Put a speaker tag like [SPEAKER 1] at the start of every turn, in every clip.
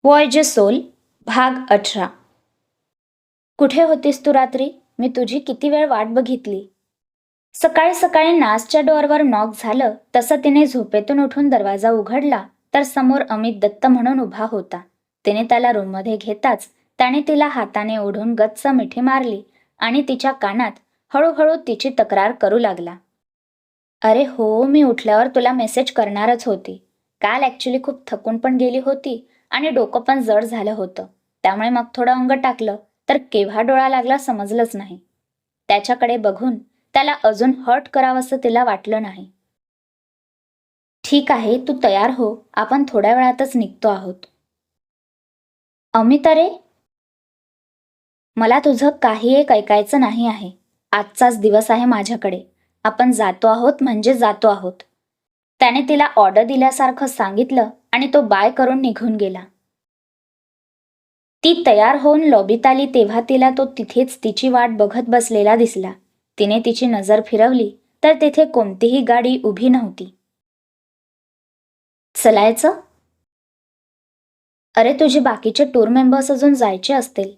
[SPEAKER 1] वॉयजे soul भाग 18. कुठे होतीस तू रात्री? मी तुझी किती वेळ वाट बघितली. सकाळी सकाळी नासच्या डोअरवर नॉक झालं तसं तिने झोपेतून उठून दरवाजा उघडला तर समोर अमित दत्त म्हणून उभा होता. तिने त्याला रूममध्ये घेताच त्याने तिला हाताने ओढून गच्च मिठी मारली आणि तिच्या कानात हळूहळू तिची तक्रार करू लागला. अरे हो, मी उठल्यावर तुला मेसेज करणारच होती. काल ॲक्च्युली खूप थकून पण गेली होती आणि डोकं पण जड झालं होतं. त्यामुळे मग थोडं अंग टाकलं तर केव्हा डोळा लागला समजलंच नाही. त्याच्याकडे बघून त्याला अजून हर्ट करावंसं तिला वाटलं नाही. ठीक आहे, तू तयार हो, आपण थोड्या वेळातच निघतो आहोत. अमित, अरे मला तुझं काही एक ऐकायचं नाही आहे. आजचाच दिवस आहे माझ्याकडे. आपण जातो आहोत म्हणजे जातो आहोत. त्याने तिला ऑर्डर दिल्यासारखं सांगितलं आणि तो बाय करून निघून गेला. ती तयार होऊन लॉबीत आली तेव्हा तिला तो तिथेच तिची वाट बघत बसलेला दिसला. तिने तिची नजर फिरवली तर तिथे कोणतीही गाडी उभी नव्हती. चलायचं? अरे, तुझे बाकीचे टूर मेंबर्स अजून जायचे असतील.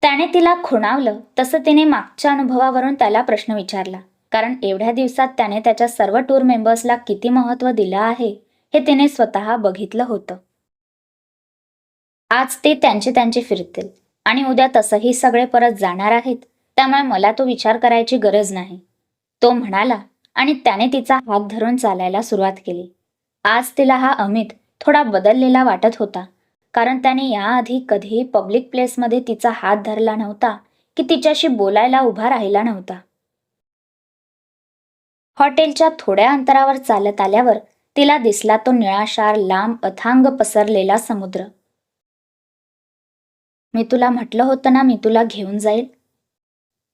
[SPEAKER 1] त्याने तिला खुणावलं तसं तिने मागच्या अनुभवावरून त्याला प्रश्न विचारला, कारण एवढ्या दिवसात त्याने त्याच्या सर्व टूर मेंबर्सला किती महत्त्व दिलं आहे हे तिने स्वतः बघितलं होतं. आज ते त्यांचे फिरतील आणि उद्या तसंही सगळे परत जाणार आहेत, त्यामुळे मला तो विचार करायची गरज नाही, तो म्हणाला आणि त्याने तिचा हात धरून चालायला सुरुवात केली. आज तिला हा अमित थोडा बदललेला वाटत होता, कारण त्याने याआधी कधीही पब्लिक प्लेसमध्ये तिचा हात धरला नव्हता की तिच्याशी बोलायला उभा राहिला नव्हता. हॉटेलच्या थोड्या अंतरावर चालत आल्यावर तिला दिसला तो निळाशार लांब अथांग पसरलेला समुद्र. मी तुला म्हटलं होतं ना, मी तुला घेऊन जाईल.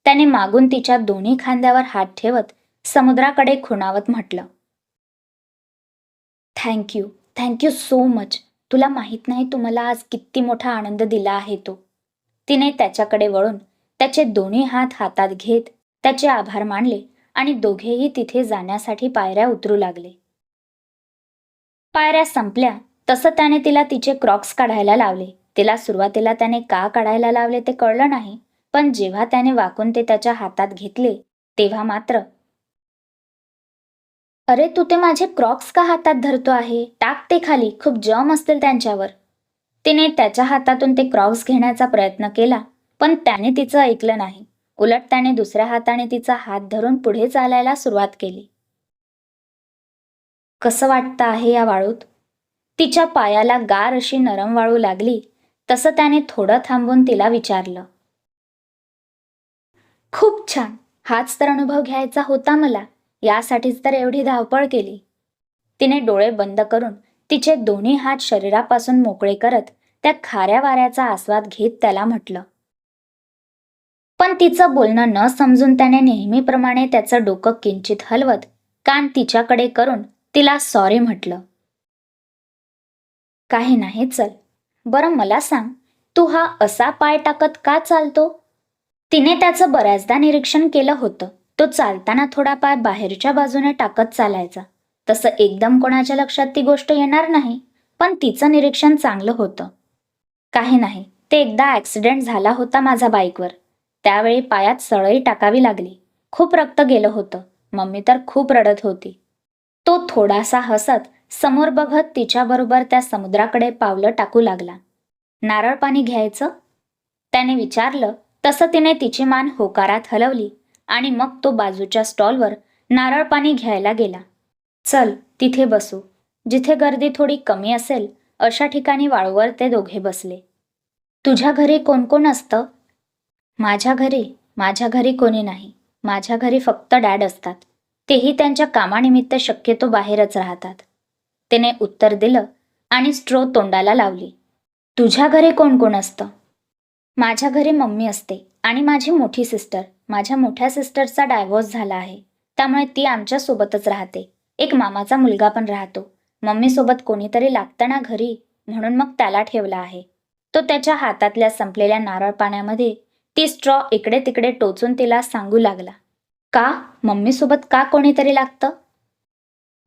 [SPEAKER 1] त्याने मागून तिच्या दोन्ही खांद्यावर हात ठेवत समुद्राकडे खुणावत म्हटलं. Thank you, thank you so much. तुला माहीत नाही तू मला आज किती मोठा आनंद दिला आहे तो. तिने त्याच्याकडे वळून त्याचे दोन्ही हात हातात घेत त्याचे आभार मानले आणि दोघेही तिथे जाण्यासाठी पायऱ्या उतरू लागले. पायऱ्या संपल्या तसं त्याने तिला तिचे क्रॉक्स काढायला लावले. तिला सुरुवातीला त्याने का काढायला लावले ते कळलं नाही, पण जेव्हा त्याने वाकून ते त्याच्या हातात घेतले तेव्हा मात्र, अरे तू ते माझे क्रॉक्स का हातात धरतो आहे? टाक ते खाली, खूप जम असतील त्यांच्यावर. तिने त्याच्या हातातून ते क्रॉक्स घेण्याचा प्रयत्न केला, पण त्याने तिचं ऐकलं नाही. उलट त्याने दुसऱ्या हाताने तिचा हात धरून पुढे चालायला सुरुवात केली. कसं वाटतं आहे या वाळूत? तिच्या पायाला गार अशी नरम वाळू लागली तसं त्याने थोडं थांबून तिला विचारलं. खूप छान, हाच तर अनुभव घ्यायचा होता मला, यासाठीच तर एवढी धावपळ केली. तिने डोळे बंद करून तिचे दोन्ही हात शरीरापासून मोकळे करत त्या खाऱ्या वाऱ्याचा आस्वाद घेत त्याला म्हटलं. पण तिचं बोलणं न समजून त्याने नेहमीप्रमाणे त्याचं डोकं किंचित हलवत कान तिच्याकडे करून तिला सॉरी म्हटलं. काही नाही, चल. बरं मला सांग, तू हा असा पाय टाकत का चालतो? तिने त्याचं बऱ्याचदा निरीक्षण केलं होतं. तो चालताना थोडा पाय बाहेरच्या बाजूने टाकत चालायचा. तसं एकदम कोणाच्या लक्षात ती गोष्ट येणार नाही, पण तिचं निरीक्षण चांगलं होतं. काही नाही, ते एकदा ॲक्सिडेंट झाला होता माझा बाईकवर. त्यावेळी पायात सळई टाकावी लागली. खूप रक्त गेलं होतं. मम्मी तर खूप रडत होती. तो थोडासा हसत समोर बघत तिच्याबरोबर त्या समुद्राकडे पावलं टाकू लागला. नारळ पाणी घ्यायचं? त्याने विचारलं तसं तिने तिची मान होकारात हलवली आणि मग तो बाजूच्या स्टॉलवर नारळ पाणी घ्यायला गेला. चल, तिथे बसू. जिथे गर्दी थोडी कमी असेल अशा ठिकाणी वाळूवर ते दोघे बसले. तुझ्या घरी कोण कोण असतं? माझ्या घरी कोणी नाही. माझ्या घरी फक्त डॅड असतात. तेही त्यांच्या कामानिमित्त शक्यतो बाहेरच राहतात. तिने उत्तर दिलं आणि स्ट्रो तोंडाला लावली. तुझ्या घरी कोण कोण असतं? माझ्या घरी मम्मी असते आणि माझी मोठी सिस्टर. माझ्या मोठ्या सिस्टरचा डायव्होर्स झाला आहे, त्यामुळे ती आमच्या सोबतच राहते. एक मामाचा मुलगा पण राहतो. मम्मीसोबत कोणीतरी लागतं ना घरी, म्हणून मग त्याला ठेवला आहे. तो त्याच्या हातातल्या संपलेल्या नारळ पाण्यामध्ये ती स्ट्रॉ इकडे तिकडे टोचून तिला सांगू लागला. का? मम्मीसोबत का कोणीतरी लागतं?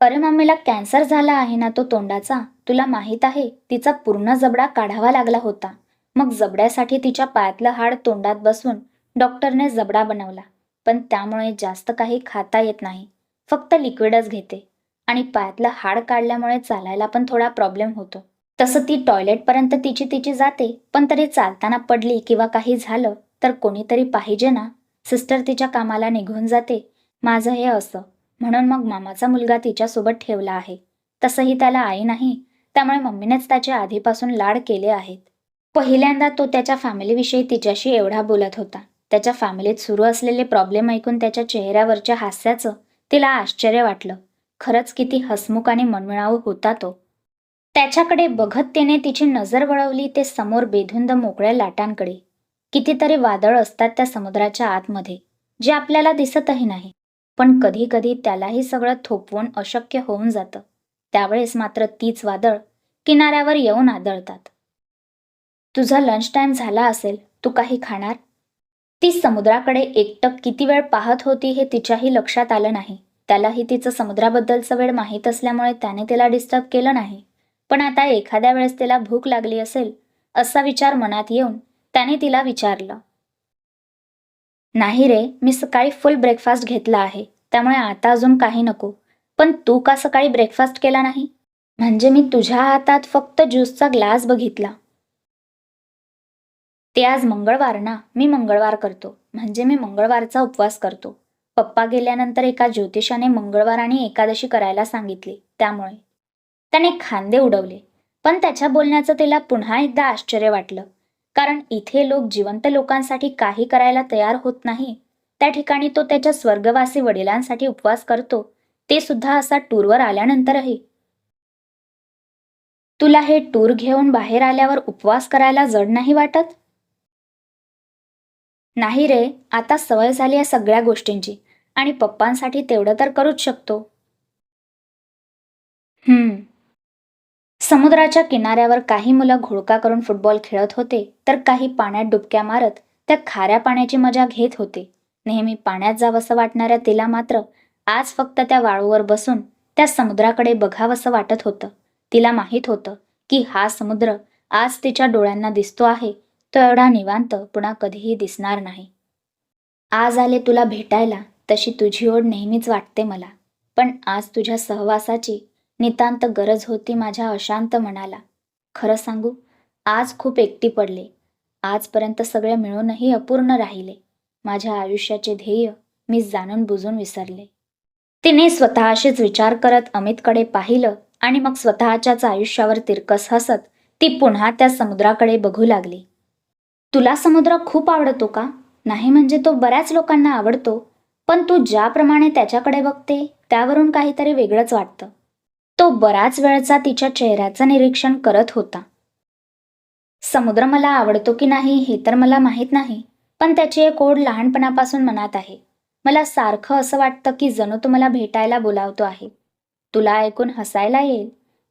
[SPEAKER 1] अरे मम्मीला कॅन्सर झाला आहे ना तो तोंडाचा, तुला माहीत आहे तिचा पूर्ण जबडा काढावा लागला होता. मग जबड्यासाठी तिच्या पायातलं हाड तोंडात बसवून डॉक्टरने जबडा बनवला. पण त्यामुळे जास्त काही खाता येत नाही, फक्त लिक्विडच घेते. आणि पायातलं हाड काढल्यामुळे चालायला पण थोडा प्रॉब्लेम होतो. तसं ती टॉयलेटपर्यंत तिची तिची जाते, पण तरी चालताना पडली किंवा काही झालं तर कोणीतरी पाहिजे ना. सिस्टर तिच्या कामाला निघून जाते. माझं हे असं, म्हणून मग मामाचा मुलगा तिच्यासोबत ठेवला आहे. तसंही त्याला आई नाही, त्यामुळे मम्मीनेच त्याचे आधीपासून लाड केले आहेत. पहिल्यांदा तो त्याच्या फॅमिलीविषयी तिच्याशी एवढा बोलत होता. त्याच्या फॅमिलीत सुरू असलेले प्रॉब्लेम ऐकून त्याच्या चेहऱ्यावरच्या हास्याचं तिला आश्चर्य वाटलं. खरंच किती हसमुख आणि मनमिळावू होता तो. त्याच्याकडे बघत तिने तिची नजर वळवली ते समोर बेधुंद मोकळ्या लाटांकडे. कितीतरी वादळ असतात त्या समुद्राच्या आतमध्ये, जे आपल्याला दिसतही नाही. पण कधी कधी त्यालाही सगळं थोपवून अशक्य होऊन जातं. त्यावेळेस मात्र तीच वादळ किनाऱ्यावर येऊन आदळतात. तुझा लंच टाइम झाला असेल, तू काही खाणार? ती समुद्राकडे एकटक किती वेळ पाहत होती हे तिच्याही लक्षात आलं नाही. त्यालाही तिचं समुद्राबद्दलचं वेळ माहीत असल्यामुळे त्याने तिला डिस्टर्ब केलं नाही. पण आता एखाद्या वेळेस तिला भूक लागली असेल असा विचार मनात येऊन त्याने तिला विचारलं. नाही रे, मी सकाळी फुल ब्रेकफास्ट घेतला आहे, त्यामुळे आता अजून काही नको. पण तू का सकाळी ब्रेकफास्ट केला नाही? म्हणजे मी तुझ्या हातात फक्त ज्यूसचा ग्लास बघितला. ते आज मंगळवार ना, मी मंगळवार करतो, म्हणजे मी मंगळवारचा उपवास करतो. पप्पा गेल्यानंतर एका ज्योतिषाने मंगळवार आणि एकादशी करायला सांगितली, त्यामुळे. त्याने खांदे उडवले. पण त्याच्या बोलण्याचं तिला पुन्हा एकदा आश्चर्य वाटलं. कारण इथे लोक जिवंत लोकांसाठी काही करायला तयार होत नाही, त्या ठिकाणी तो त्याच्या स्वर्गवासी वडिलांसाठी उपवास करतो, ते सुद्धा असा टूरवर आल्यानंतरही. तुला हे टूर घेऊन बाहेर आल्यावर उपवास करायला जड नाही वाटत? नाही रे, आता सवय झाली या सगळ्या गोष्टींची, आणि पप्पांसाठी तेवढं तर करूच शकतो. समुद्राच्या किनाऱ्यावर काही मुलं घोळका करून फुटबॉल खेळत होते, तर काही पाण्यात डुबक्या मारत त्या खाऱ्या पाण्याची मजा घेत होते. नेहमी पाण्यात जावंसं वाटणाऱ्या तिला मात्र आज फक्त त्या वाळूवर बसून त्या समुद्राकडे बघावंसं वाटत होतं. तिला माहीत होतं की हा समुद्र आज तिच्या डोळ्यांना दिसतो आहे, तो एवढा निवांत पुन्हा कधीही दिसणार नाही. आज आले तुला भेटायला, तशी तुझी ओढ नेहमीच वाटते मला. पण आज तुझ्या सहवासाची नितांत गरज होती माझ्या अशांत मनाला. खरं सांगू, आज खूप एकटी पडले. आजपर्यंत सगळे मिळूनही अपूर्ण राहिले. माझ्या आयुष्याचे ध्येय मी जाणून बुजून विसरले. तिने स्वतःशीच विचार करत अमितकडे पाहिलं आणि मग स्वतःच्याच आयुष्यावर तिरकस हसत ती पुन्हा त्या समुद्राकडे बघू लागली. तुला समुद्र खूप आवडतो का? नाही, म्हणजे तो बऱ्याच लोकांना आवडतो, पण तू ज्याप्रमाणे त्याच्याकडे बघते त्यावरून काहीतरी वेगळंच वाटतं. तो बराच वेळचा तिच्या चेहऱ्याचं निरीक्षण करत होता. समुद्र मला आवडतो की नाही हे तर मला माहीत नाही, पण त्याची एक ओढ लहानपणापासून मनात आहे. मला सारखं असं वाटतं की जणू तो मला भेटायला बोलावतो आहे. तुला ऐकून हसायला येईल,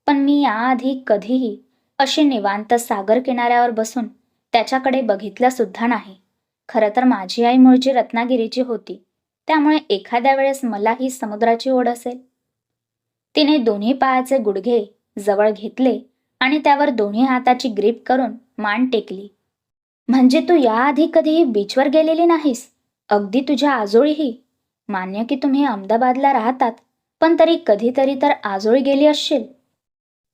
[SPEAKER 1] पण मी याआधी कधीही अशी निवांत सागर किनाऱ्यावर बसून त्याच्याकडे बघितलं सुद्धा नाही. खरं तर माझी आई मूळची रत्नागिरीची होती, त्यामुळे एखाद्या वेळेस मलाही समुद्राची ओढ असेल. तिने दोन्ही पायाचे गुडघे जवळ घेतले आणि त्यावर दोन्ही हाताची ग्रीप करून मान टेकली. म्हणजे तू याआधी कधीही बीचवर गेलेली नाहीस? अगदी तुझ्या आजोळीही? मान्य की तुम्ही अहमदाबादला राहतात, पण तरी कधीतरी तर आजोळी गेली असशील.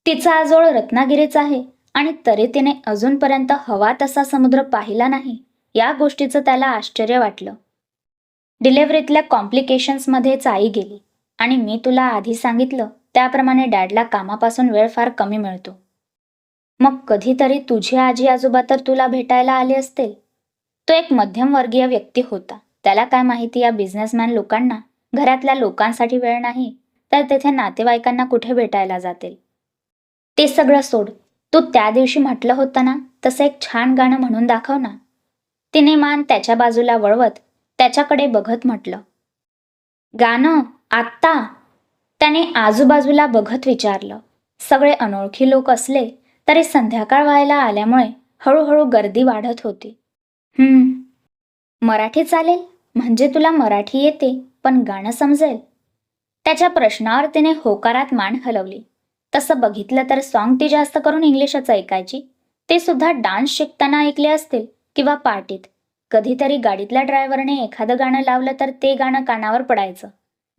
[SPEAKER 1] तिचा आजोळ रत्नागिरीचा आहे आणि तरी तिने अजूनपर्यंत हवा तसा समुद्र पाहिला नाही. या गोष्टीचं त्याला आश्चर्य वाटलं. डिलेव्हरीतल्या कॉम्प्लिकेशन्समध्येच आई गेली आणि मी तुला आधी सांगितलं त्याप्रमाणे डॅडला कामापासून वेळ फार कमी मिळतो. मग कधीतरी तुझे आजी आजोबा तर तुला भेटायला आले असतील. तो एक मध्यमवर्गीय व्यक्ती होता. त्याला काय माहिती या बिझनेसमॅन लोकांना घरातल्या लोकांसाठी वेळ नाही, तर तेथे नातेवाईकांना कुठे भेटायला जातील. ते सगळं सोड. तू त्या दिवशी म्हटलं होतं ना, तसं एक छान गाणं म्हणून दाखव ना. तिने मान त्याच्या बाजूला वळवत त्याच्याकडे बघत म्हटलं. गाणं? आत्ता? त्याने आजूबाजूला बघत विचारलं. सगळे अनोळखी लोक असले तरी संध्याकाळ व्हायला आल्यामुळे हळूहळू गर्दी वाढत होती. मराठी चालेल? म्हणजे तुला मराठी येते, पण गाणं समजेल? त्याच्या प्रश्नावर तिने होकारात मान हलवली. तसं बघितलं तर सॉन्ग ती जास्त करून इंग्लिशच ऐकायची. ते सुद्धा डान्स शिकताना ऐकले असतील किंवा पार्टीत. कधीतरी गाडीतल्या ड्रायव्हरने एखादं गाणं लावलं तर ते गाणं कानावर पडायचं.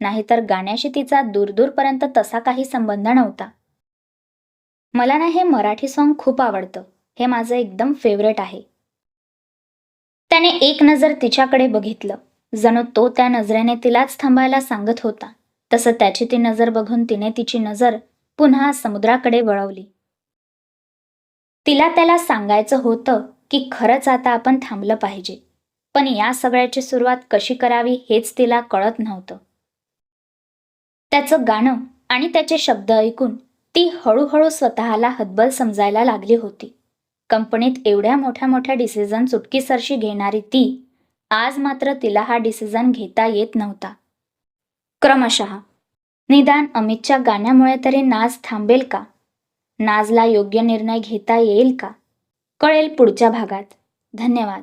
[SPEAKER 1] नाहीतर गाण्याशी तिचा दूरदूरपर्यंत तसा काही संबंध नव्हता. मला ना हे मराठी सॉन्ग खूप आवडतं. हे माझं एकदम फेवरेट आहे. त्याने एक नजर तिच्याकडे बघितलं. जणू तो त्या नजरेने तिलाच थांबायला सांगत होता. तसं त्याची ती नजर बघून तिने तिची नजर पुन्हा समुद्राकडे वळवली. तिला त्याला सांगायचं होतं की खरंच आता आपण थांबलं पाहिजे. पण या सगळ्याची सुरुवात कशी करावी हेच तिला कळत नव्हतं. त्याचं गाणं आणि त्याचे शब्द ऐकून ती हळूहळू स्वतःला हतबल समजायला लागली होती. कंपनीत एवढ्या मोठ्या मोठ्या डिसिजन चुटकीसरशी घेणारी ती आज मात्र तिला हा डिसिजन घेता येत नव्हता. क्रमशः निदान अमितच्या गाण्यामुळे तरी नाज थांबेल का? नाजला योग्य निर्णय घेता येईल का? कळेल पुढच्या भागात. धन्यवाद.